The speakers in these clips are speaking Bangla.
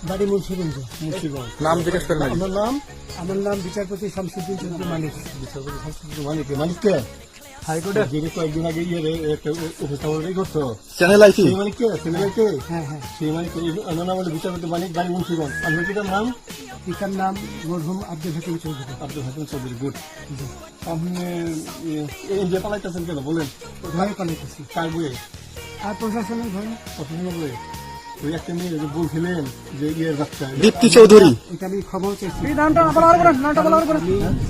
বাড়ি মুন্সিগঞ্জ। নাম জিজ্ঞেস করেন। আমার নাম বিচারপতি শামসুদ্দিন চৌধুরী মানিক। বিচারপতি শামসুদ্দিন মানিক। মানিককে হাইকোর্টের যিনি কয়েকদিন আগে একটা উপস্থাপন করতো চ্যানেল আইসি সেই মানিককে চ্যানেলকে। হ্যাঁ হ্যাঁ, সেই মানিককে আমার নাম হলো বিচারপতি মানিক, বাড়ি মুন্সিগঞ্জ। আপনার পিতার নাম? পিতার নাম মরহুম আব্দুল হাকিম চৌধুরী। আব্দুল হাকিম চৌধুরী। গুড। আপনি ইন্ডিয়া পালাইতেছেন কেন বলেন? ভয়ে পালাইতেছি। কার বইয়ে? আর প্রশাসনের ভয়ে। প্রশাসনের বইয়ে ওই একটা মেয়ে যে বলছিলেন যে ইয়ের বাচ্চা দীপ্তি চৌধুরী। এটা আমি খবর চেয়েছি।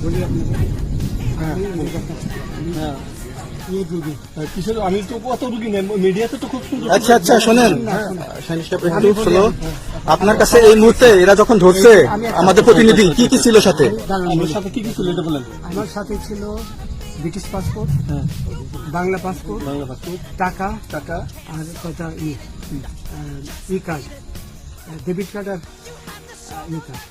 বলি হ্যাঁ কিসের? আমি তো কত রুগী নেই, মিডিয়াতে তো খুব সুন্দর। আচ্ছা আচ্ছা শোনেন, একটু শোনো। আপনার কাছে এই মুহূর্তে এরা যখন ধরছে আমাদের প্রতিনিধি, কি কি ছিল সাথে? আমার সাথে কি কি ছিল এটা বলেন। আমার সাথে ছিল ব্রিটিশ পাসপোর্ট, বাংলা পাসপোর্ট, টাকা টাকা আর কটা ই কার্ড, ডেবিট কার্ড আর ই কার্ড।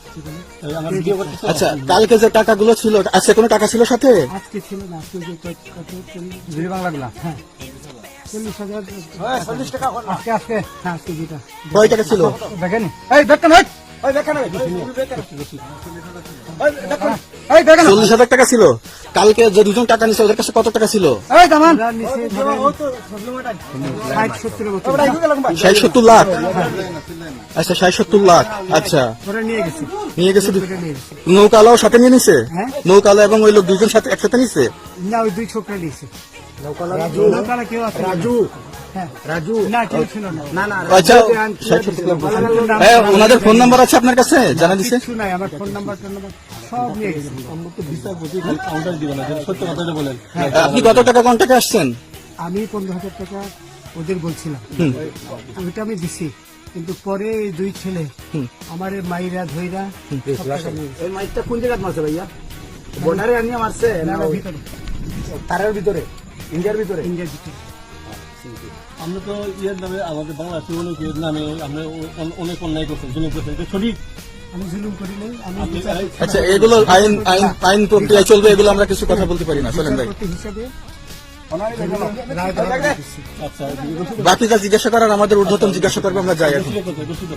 আমার ভিডিও করতে। আচ্ছা, কালকে যে টাকাগুলো ছিল, আজকে কোনো টাকা ছিল সাথে? আজকে ছিল না, আজকে যে কত বাংলাগুলা। হ্যাঁ 40,000 আজকে আজকে হ্যাঁ আজকে যেটা কয় টাকা ছিল? দেখেন এই দেখেন 40,000 টাকা ছিল। কালকে যে দুজন টাকা নিছে ওদের কাছে কত টাকা ছিল? 60-70 লাখ। আচ্ছা 60-70 লাখ। আচ্ছা নিয়ে গেছে। নৌকালাও সাথে নিয়ে নিছে? নৌকালা এবং ওই লোক দুজন সাথে একসাথে নিছে? না, ওই দুই ছোকরা নিয়েছে। নৌকালা কেউ আছে? রাজু না, কেউ ছিল না। আচ্ছা, ওনাদের ফোন নাম্বার আছে আপনার কাছে? জানা দিছে? কিছু নাই, আমার ফোন নাম্বার সব নিয়ে গেছে। আমরা তো বিচারপতি কাউন্টার দিবেন না, সত্য কথাটা বলেন। আপনি কত টাকা কন্টাক্টে আসছেন? আমি 15,000 টাকা ওদের বলছিলাম, ওইটা আমি দিছি। কিন্তু পরে এই দুই ছেলে আমার মাইরা ধইরা এই মাইকটা কোন জায়গায় মারছে ভাইয়া? বর্ডারে আনিয়ে মারছে না ভিতরে তারের ভিতরে, ইন্ডিয়ার ভিতরে? ইন্ডিয়ার ভিতরে। আমরা তো ইয়ের নামে, আমাদের বাংলাদেশের অনেকের নামে আমরা অনেক অন্যায় করছেন, জুলুম করছেন। এটা সঠিক? আমি জুলুম করি নাই। আমি আচ্ছা, এগুলো আইন প্রক্রিয়ায় চলবে, এগুলো আমরা কিছু কথা বলতে পারি না। চলেন ভাই, বিচারপতি হিসাবে আচ্ছা বাকি যা জিজ্ঞাসা করার আমাদের ঊর্ধ্বতন জিজ্ঞাসা করবে, আমরা যাই এখন। রসিদ